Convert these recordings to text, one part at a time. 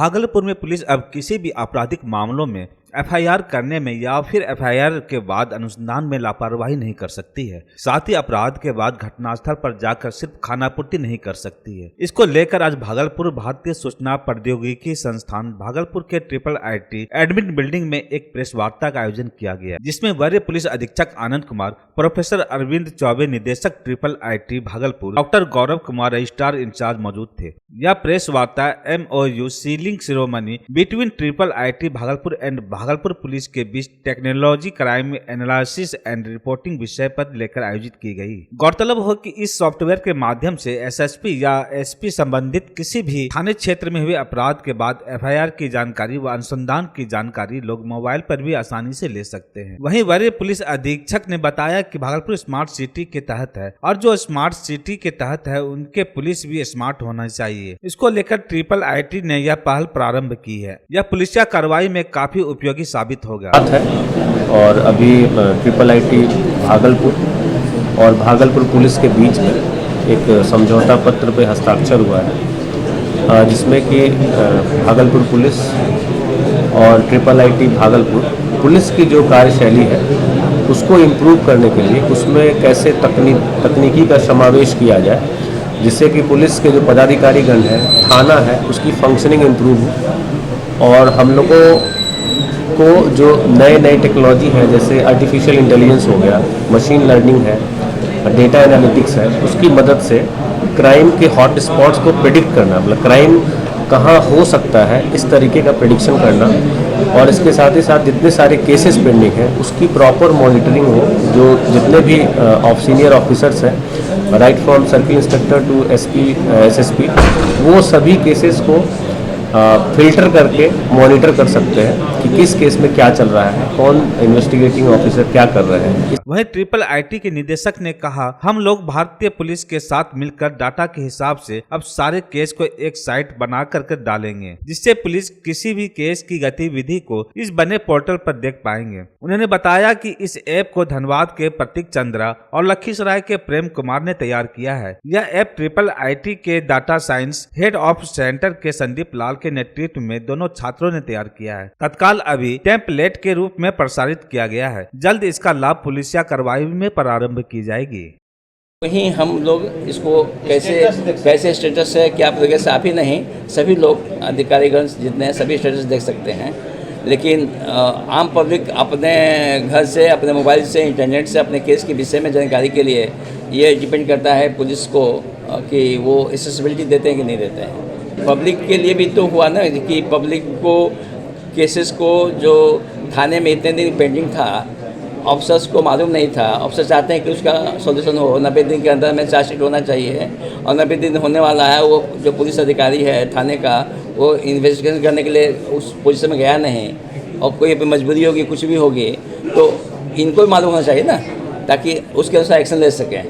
भागलपुर में पुलिस अब किसी भी आपराधिक मामलों में एफआईआर करने में या फिर एफआईआर के बाद अनुसंधान में लापरवाही नहीं कर सकती है। साथ ही अपराध के बाद घटनास्थल पर जाकर सिर्फ खानापूर्ति नहीं कर सकती है। इसको लेकर आज भागलपुर भारतीय सूचना प्रौद्योगिकी संस्थान भागलपुर के IIIT एडमिन बिल्डिंग में एक प्रेस वार्ता का आयोजन किया गया, जिसमें वरीय पुलिस अधीक्षक आनंद कुमार, प्रोफेसर अरविंद चौबे निदेशक IIIT Bhagalpur, doctor Gaurav Kumar registrar in charge मौजूद थे। यह प्रेस वार्ता MOU sealing ceremony between IIIT Bhagalpur and Bhagalpur police के बीच technology crime analysis and reporting विषय पर लेकर आयोजित की गई। गौरतलब हो कि इस सॉफ्टवेयर के माध्यम से SSP या SP संबंधित किसी भी थाने क्षेत्र में हुए अपराध के बाद FIR की जानकारी व अनुसंधान की जानकारी लोग मोबाइल पर भी आसानी से ले सकते हैं। वहीं वरीय पुलिस अधीक्षक ने बताया कि भागलपुर स्मार्ट सिटी के तहत है और जो स्मार्ट सिटी के तहत है उनके पुलिस भी स्मार्ट होना चाहिए। इसको लेकर IIIT ने यह पहल प्रारंभ की है। यह पुलिसिया कार्रवाई में काफी उपयोगी साबित होगा है। और अभी IIIT भागलपुर और भागलपुर पुलिस के बीच में एक समझौता पत्र पे हस्ताक्षर हुआ है, जिसमें कि भागलपुर पुलिस और IIIT भागलपुर पुलिस की जो कार्यशैली है उसको इम्प्रूव करने के लिए उसमें कैसे तकनीकी का समावेश किया जाए, जिससे कि पुलिस के जो पदाधिकारीगण है, थाना है, उसकी फंक्शनिंग इम्प्रूव हो। और हम लोगों को जो नए टेक्नोलॉजी है, जैसे आर्टिफिशियल इंटेलिजेंस हो गया, मशीन लर्निंग है, डेटा एनालिटिक्स है, उसकी मदद से क्राइम के हॉट स्पॉट्स को प्रेडिक्ट करना, मतलब क्राइम कहाँ हो सकता है इस तरीके का प्रेडिक्शन करना, और इसके साथ ही साथ जितने सारे केसेस पेंडिंग हैं उसकी प्रॉपर मॉनिटरिंग हो। जो जितने भी सीनियर ऑफिसर्स हैं, right from circle inspector to SP SSP, वो सभी केसेस को फिल्टर करके मॉनिटर कर सकते हैं कि किस केस में क्या चल रहा है, कौन इन्वेस्टिगेटिंग ऑफिसर क्या कर रहे हैं। वहीं IIIT के निदेशक ने कहा, हम लोग भारतीय पुलिस के साथ मिलकर डाटा के हिसाब से अब सारे केस को एक साइट बना करके डालेंगे, जिससे पुलिस किसी भी केस की गतिविधि को इस बने पोर्टल पर देख पाएंगे। उन्होंने बताया कि इस ऐप को धनबाद के प्रतीक चंद्रा और लखीसराय के प्रेम कुमार ने तैयार किया है। यह ऐप IIIT के data science head of centre के संदीप लाल के नेतृत्व में दोनों छात्रों ने तैयार किया है। तत्काल अभी टेम्पलेट के रूप में प्रसारित किया गया है। जल्द इसका लाभ पुलिसिया कार्रवाई में प्रारंभ की जाएगी। वहीं हम लोग इसको कैसे स्टेटस है, क्या प्रोग्रेस, आप ही नहीं सभी लोग अधिकारीगण जितने हैं सभी स्टेटस देख सकते हैं। लेकिन आम पब्लिक अपने घर से, अपने मोबाइल से, इंटरनेट से अपने केस के विषय में जानकारी के लिए ये डिपेंड करता है पुलिस को कि वो एक्सेसिबिलिटी देते हैं कि नहीं देते हैं। पब्लिक के लिए भी तो हुआ ना कि पब्लिक को केसेस को जो थाने में इतने दिन पेंडिंग था, ऑफिसर्स को मालूम नहीं था। ऑफिसर चाहते हैं कि उसका सॉल्यूशन हो, 90 दिन के अंदर में चार्जशीट होना चाहिए, और 90 दिन होने वाला है। वो जो पुलिस अधिकारी है थाने का, वो इन्वेस्टिगेशन करने के लिए उस पोजीशन में गया नहीं, और कोई मजबूरी होगी, कुछ भी होगी, तो इनको भी मालूम होना चाहिए ना, ताकि उसके अनुसार एक्शन ले सकें।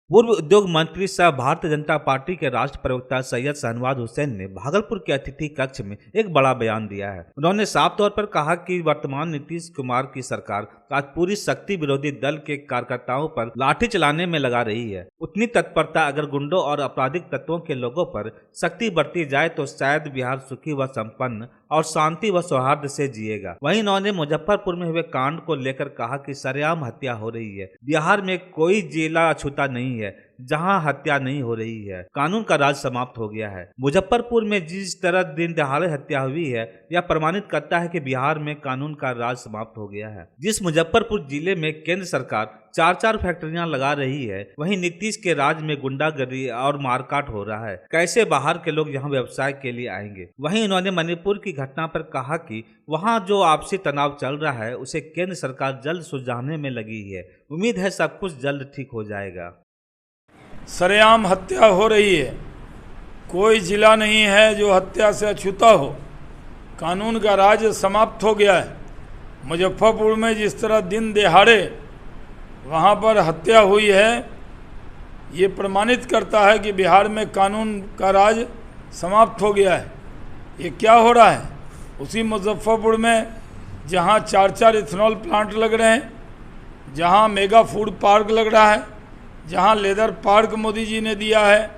पूर्व उद्योग मंत्री सह भारतीय जनता पार्टी के राष्ट्रीय प्रवक्ता सैयद शाहनवाज हुसैन ने भागलपुर के अतिथि कक्ष में एक बड़ा बयान दिया है। उन्होंने साफ तौर पर कहा कि वर्तमान नीतीश कुमार की सरकार आज पूरी शक्ति विरोधी दल के कार्यकर्ताओं पर लाठी चलाने में लगा रही है। उतनी तत्परता अगर गुंडों और आपराधिक तत्वों के लोगों पर शक्ति बरती जाए तो शायद बिहार सुखी व संपन्न और शांति व सौहार्द से जिएगा। वहीं उन्होंने मुजफ्फरपुर में हुए कांड को लेकर कहा कि सरेआम हत्या हो रही है। बिहार में कोई जिला अछूता नहीं है जहां हत्या नहीं हो रही है। कानून का राज समाप्त हो गया है। मुजफ्फरपुर में जिस तरह दिन दहाड़े हत्या हुई है, यह प्रमाणित करता है कि बिहार में कानून का राज समाप्त हो गया है। जिस मुजफ्फरपुर जिले में केंद्र सरकार 4 फैक्ट्रियां लगा रही है, वहीं नीतीश के राज में गुंडागर्दी और मारकाट हो रहा है। कैसे बाहर के लोग यहां व्यवसाय के लिए आएंगे। वहीं उन्होंने मणिपुर की घटना पर कहा कि वहां जो आपसी तनाव चल रहा है उसे केंद्र सरकार जल्द सुलझाने में लगी है। उम्मीद है सब कुछ जल्द ठीक हो जाएगा। सरेआम हत्या हो रही है, कोई जिला नहीं है जो हत्या से अछूता हो। कानून का राज समाप्त हो गया है। मुजफ्फरपुर में जिस तरह दिन दिहाड़े वहाँ पर हत्या हुई है, ये प्रमाणित करता है कि बिहार में कानून का राज समाप्त हो गया है। ये क्या हो रहा है? उसी मुजफ्फरपुर में जहाँ 4 इथेनॉल प्लांट लग रहे हैं, जहाँ मेगा फूड पार्क लग रहा है, जहाँ लेदर पार्क मोदी जी ने दिया है,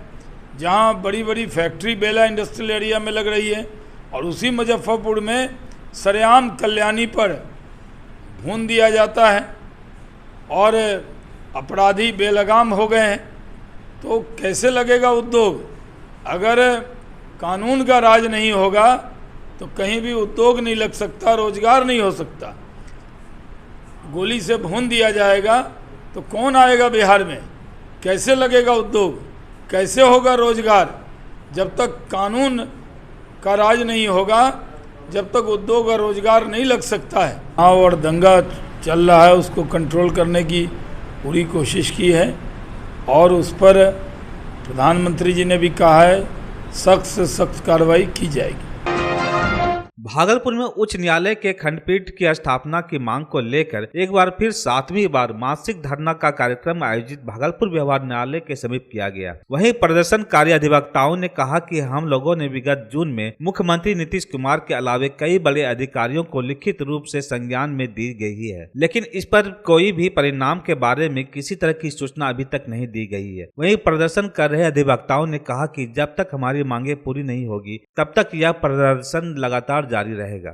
जहाँ बड़ी बड़ी फैक्ट्री बेला इंडस्ट्रियल एरिया में लग रही है, और उसी मुजफ्फरपुर में सरेआम कल्याणी पर भून दिया जाता है और अपराधी बेलगाम हो गए हैं। तो कैसे लगेगा उद्योग? अगर कानून का राज नहीं होगा तो कहीं भी उद्योग नहीं लग सकता, रोजगार नहीं हो सकता। गोली से भून दिया जाएगा तो कौन आएगा बिहार में? कैसे लगेगा उद्योग? कैसे होगा रोजगार? जब तक कानून का राज नहीं होगा, जब तक उद्योग और रोजगार नहीं लग सकता है। और दंगा चल रहा है, उसको कंट्रोल करने की पूरी कोशिश की है और उस पर प्रधानमंत्री जी ने भी कहा है सख्त से सख्त कार्रवाई की जाएगी। भागलपुर में उच्च न्यायालय के खंडपीठ की स्थापना की मांग को लेकर एक बार फिर 7वीं बार मासिक धरना का कार्यक्रम आयोजित भागलपुर व्यवहार न्यायालय के समीप किया गया। वहीं प्रदर्शनकारी अधिवक्ताओं ने कहा कि हम लोगों ने विगत जून में मुख्यमंत्री नीतीश कुमार के अलावे कई बड़े अधिकारियों को लिखित रूप से संज्ञान में दी गई है, लेकिन इस पर कोई भी परिणाम के बारे में किसी तरह की सूचना अभी तक नहीं दी गई है। वहीं प्रदर्शन कर रहे अधिवक्ताओं ने कहा कि जब तक हमारी मांगे पूरी नहीं होगी तब तक यह प्रदर्शन लगातार जारी रहेगा।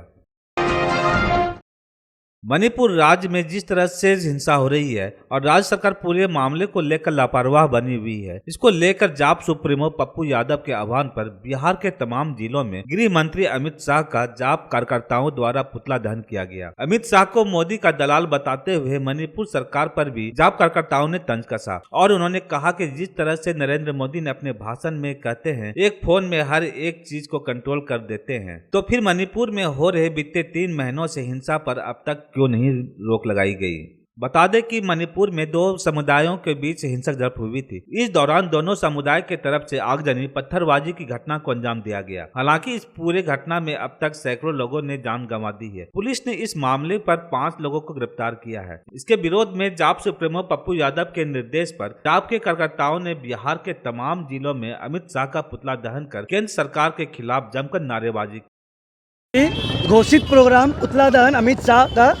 मणिपुर राज्य में जिस तरह से हिंसा हो रही है और राज्य सरकार पूरे मामले को लेकर लापरवाह बनी हुई है, इसको लेकर जाप सुप्रीमो पप्पू यादव के आह्वान पर बिहार के तमाम जिलों में गृह मंत्री अमित शाह का जाप कार्यकर्ताओं द्वारा पुतला दहन किया गया। अमित शाह को मोदी का दलाल बताते हुए मणिपुर सरकार पर भी जाप कार्यकर्ताओं ने तंज कसा और उन्होंने कहा कि जिस तरह से नरेंद्र मोदी ने अपने भाषण में कहते हैं एक फोन में हर एक चीज को कंट्रोल कर देते हैं, तो फिर मणिपुर में हो रहे बीते 3 महीनों से हिंसा पर अब तक क्यों नहीं रोक लगाई गई। बता दें कि मणिपुर में 2 समुदायों के बीच हिंसक झड़प हुई थी। इस दौरान दोनों समुदाय के तरफ से आगजनी पत्थरबाजी की घटना को अंजाम दिया गया। हालांकि इस पूरे घटना में अब तक सैकड़ों लोगों ने जान गंवा दी है। पुलिस ने इस मामले पर 5 लोगों को गिरफ्तार किया है। इसके विरोध में जाप सुप्रीमो पप्पू यादव के निर्देश पर जाप के कार्यकर्ताओं ने बिहार के तमाम जिलों में अमित शाह का पुतला दहन कर केंद्र सरकार के खिलाफ जमकर नारेबाजी की। घोषित प्रोग्राम पुतला दहन अमित शाह का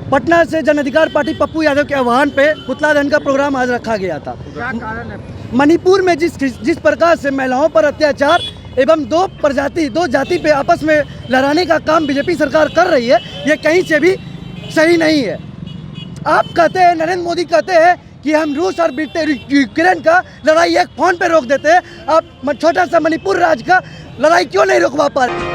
पटना से जन अधिकार पार्टी पप्पू यादव के आह्वान पे पुतला दहन का प्रोग्राम आज रखा गया था। क्या कारण है? मणिपुर में जिस प्रकार से महिलाओं पर अत्याचार एवं 2 जाति पे आपस में लड़ाने का काम बीजेपी सरकार कर रही है, ये कहीं से भी सही नहीं है। आप कहते हैं, नरेंद्र मोदी कहते हैं कि हम रूस और यूक्रेन का लड़ाई एक फोन पे रोक देते हैं। आप छोटा सा मणिपुर राज्य का लड़ाई क्यों नहीं रोकवा पा रहे?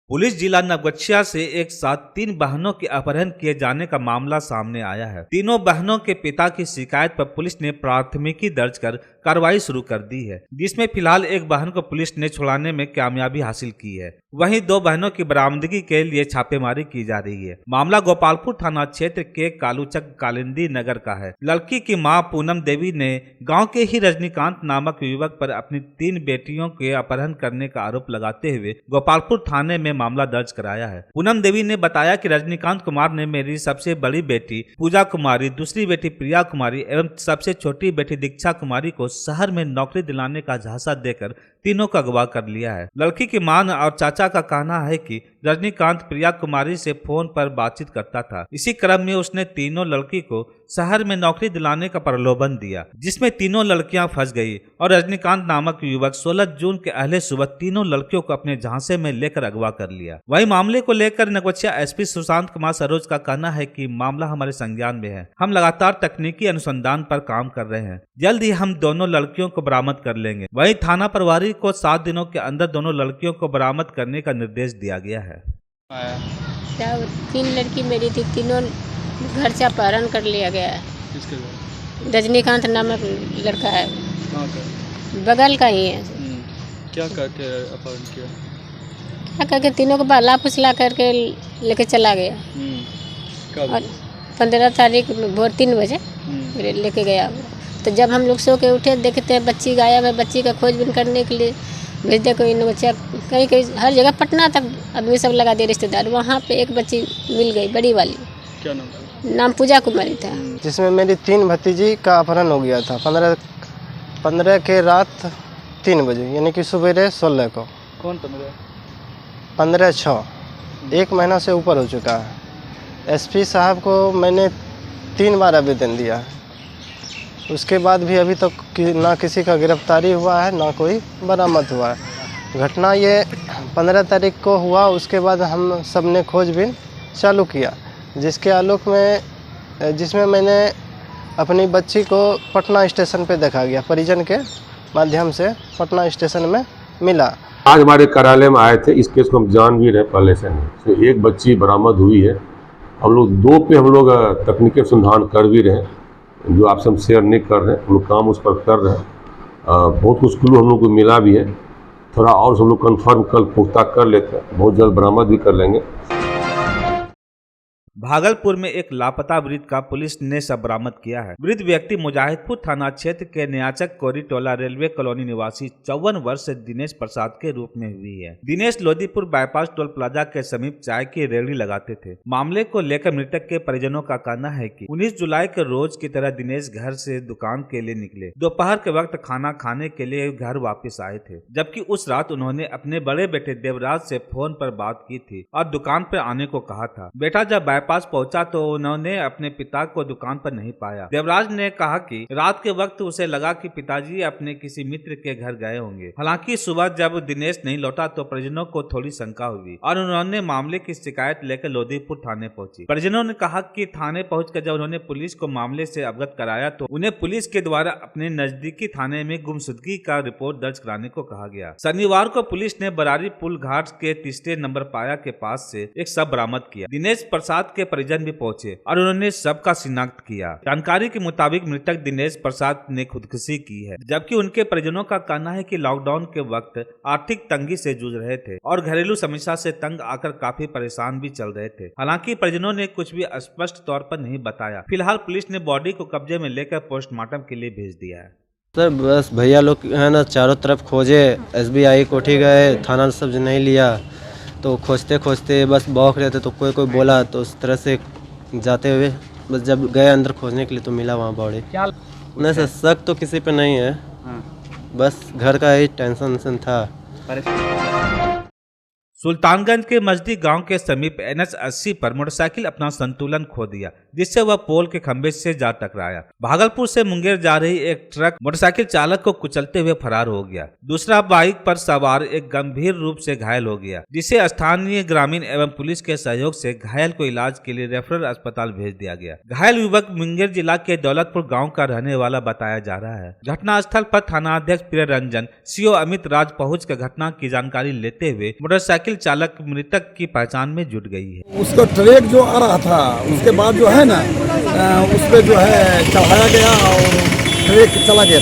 पुलिस जिला नवगछिया से एक साथ 3 बहनों के अपहरण किए जाने का मामला सामने आया है। तीनों बहनों के पिता की शिकायत पर पुलिस ने प्राथमिकी दर्ज कर कार्रवाई शुरू कर दी है, जिसमें फिलहाल एक बहन को पुलिस ने छुड़ाने में कामयाबी हासिल की है। वहीं 2 बहनों की बरामदगी के लिए छापेमारी की जा रही है। मामला गोपालपुर थाना क्षेत्र के कालूचक कालिंदी नगर का है। लड़की की मां पूनम देवी ने गांव के ही रजनीकांत नामक युवक पर अपनी 3 बेटियों के अपहरण करने का आरोप लगाते हुए गोपालपुर थाने में मामला दर्ज कराया है। पूनम देवी ने बताया कि रजनीकांत कुमार ने मेरी सबसे बड़ी बेटी पूजा कुमारी, दूसरी बेटी प्रिया कुमारी एवं सबसे छोटी बेटी दीक्षा कुमारी को शहर में नौकरी दिलाने का झांसा देकर तीनों का अगवा कर लिया है। लड़की की मां और चाचा का कहना है कि रजनीकांत प्रिया कुमारी से फोन पर बातचीत करता था। इसी क्रम में उसने तीनों लड़की को शहर में नौकरी दिलाने का प्रलोभन दिया, जिसमें तीनों लड़कियां फंस गई और रजनीकांत नामक युवक 16 जून के अहले सुबह तीनों लड़कियों को अपने झांसे में लेकर अगवा कर लिया। वही मामले को लेकर नवगछिया एसपी सुशांत कुमार सरोज का कहना है कि मामला हमारे संज्ञान में है। हम लगातार तकनीकी अनुसंधान पर काम कर रहे हैं। जल्द ही हम दोनों लड़कियों को बरामद कर लेंगे। वही थाना प्रभारी को 7 दिनों के अंदर दोनों लड़कियों को बरामद करने का निर्देश दिया गया है। 3 लड़की मेरी थी, तीनों घर से अपहरण कर लिया गया है। किसके घर? रजनीकांत नामक लड़का है, कहाँ का? बगल का ही है। क्या करके अपहरण किया? क्या करके तीनों को बहला फुसला करके लेके चला गया। कब? और 15 तारीख भोर 3 बजे लेके गया। तो जब हम लोग सो के उठे देखते हैं बच्ची गायब है। बच्ची का खोजबीन करने के लिए भेज दे कोई बच्चा, कहीं कहीं हर जगह पटना तक आदमी सब लगा दिए रिश्तेदार। वहाँ पे एक बच्ची मिल गई, बड़ी वाली। क्या नाम? नाम पूजा कुमारी था। जिसमें मेरी 3 भतीजी का अपहरण हो गया था 15 के रात 3 बजे, यानी कि सवेरे 16 को। कौन 15/6, 1 महीना से ऊपर हो चुका है। एसपी साहब को मैंने 3 बार आवेदन दिया है। उसके बाद भी अभी तक ना किसी का गिरफ्तारी हुआ है ना कोई बरामद हुआ है। घटना ये 15 तारीख को हुआ। उसके बाद हम सब ने खोजबीन चालू किया, जिसके आलोक में जिसमें मैंने अपनी बच्ची को पटना स्टेशन पे देखा गया, परिजन के माध्यम से पटना स्टेशन में मिला। आज हमारे कार्यालय में आए थे, इस केस को हम जान भी रहे पहले से नहीं। तो एक बच्ची बरामद हुई है। हम लोग 2 पे हम लोग तकनीकी अनुसंधान कर भी रहे हैं, जो आपसे हम शेयर नहीं कर रहे हैं। हम लोग काम उस पर कर रहे हैं। बहुत कुछ क्लू हम लोग को मिला भी है। थोड़ा और हम लोग कंफर्म कल पुख्ता कर लेते हैं, बहुत जल्द बरामद भी कर लेंगे। भागलपुर में एक लापता वृद्ध का पुलिस ने शव बरामद किया है। वृद्ध व्यक्ति मुजाहिदपुर थाना क्षेत्र के न्याचक कोरी टोला रेलवे कॉलोनी निवासी 54 वर्ष से दिनेश प्रसाद के रूप में हुई है। Dinesh Lodipur bypass toll plaza के समीप चाय की रेहड़ी लगाते थे। मामले को लेकर मृतक के परिजनों का कहना है कि 19 जुलाई के रोज की तरह दिनेश घर से दुकान के लिए निकले। दोपहर के वक्त खाना खाने के लिए घर वापस आए थे, जबकि उस रात उन्होंने अपने बड़े बेटे देवराज से फोन पर बात की थी और दुकान पर आने को कहा था। बेटा जब पास पहुंचा तो उन्होंने अपने पिता को दुकान पर नहीं पाया। देवराज ने कहा कि रात के वक्त उसे लगा कि पिताजी अपने किसी मित्र के घर गए होंगे। हालांकि सुबह जब दिनेश नहीं लौटा तो परिजनों को थोड़ी शंका हुई और उन्होंने मामले की शिकायत लेकर लोदीपुर थाने पहुंची। परिजनों ने कहा कि थाने पहुंचकर जब उन्होंने पुलिस को मामले से अवगत कराया तो उन्हें पुलिस के द्वारा अपने नजदीकी थाने में गुमशुदगी का रिपोर्ट दर्ज कराने को कहा गया। शनिवार को पुलिस ने बरारी पुल घाट के 3 नंबर पाया के पास से एक शव बरामद किया। दिनेश प्रसाद के परिजन भी पहुंचे और उन्होंने शव का शिनाख्त किया। जानकारी के मुताबिक मृतक दिनेश प्रसाद ने खुदकुशी की है, जबकि उनके परिजनों का कहना है कि लॉकडाउन के वक्त आर्थिक तंगी से जूझ रहे थे और घरेलू समस्या से तंग आकर काफी परेशान भी चल रहे थे। हालांकि परिजनों ने कुछ भी स्पष्ट तौर पर नहीं बताया। फिलहाल पुलिस ने बॉडी को कब्जे में लेकर पोस्टमार्टम के लिए भेज दिया है। सर बस भैया लोग है ना चारों तरफ खोजे, SBI कोठी गए, थाना सब नहीं लिया तो खोजते खोजते बस बौख रहे थे तो कोई बोला तो उस तरह से जाते हुए बस जब गए अंदर खोजने के लिए तो मिला वहाँ बॉडी। नहीं सर शक तो किसी पे नहीं है, बस घर का ही टेंशन था। सुल्तानगंज के मजदी गांव के समीप NH 80 पर मोटरसाइकिल अपना संतुलन खो दिया, जिससे वह पोल के खंभे से जा टकराया। भागलपुर से मुंगेर जा रही एक ट्रक मोटरसाइकिल चालक को कुचलते हुए फरार हो गया। दूसरा बाइक पर सवार एक गंभीर रूप से घायल हो गया, जिसे स्थानीय ग्रामीण एवं पुलिस के सहयोग से घायल को इलाज के लिए रेफरल अस्पताल भेज दिया गया। घायल युवक मुंगेर जिला के दौलतपुर गाँव का रहने वाला बताया जा रहा है। घटना स्थल पर थानाध्यक्ष प्रिय रंजन, CO अमित राज पहुँच कर घटना की जानकारी लेते हुए मोटरसाइकिल चालक मृतक की पहचान में जुट गई है। उसका ट्रक जो आ रहा था उसके बाद जो है ना उस पे जो है चढ़ाया गया और ट्रक चला गया।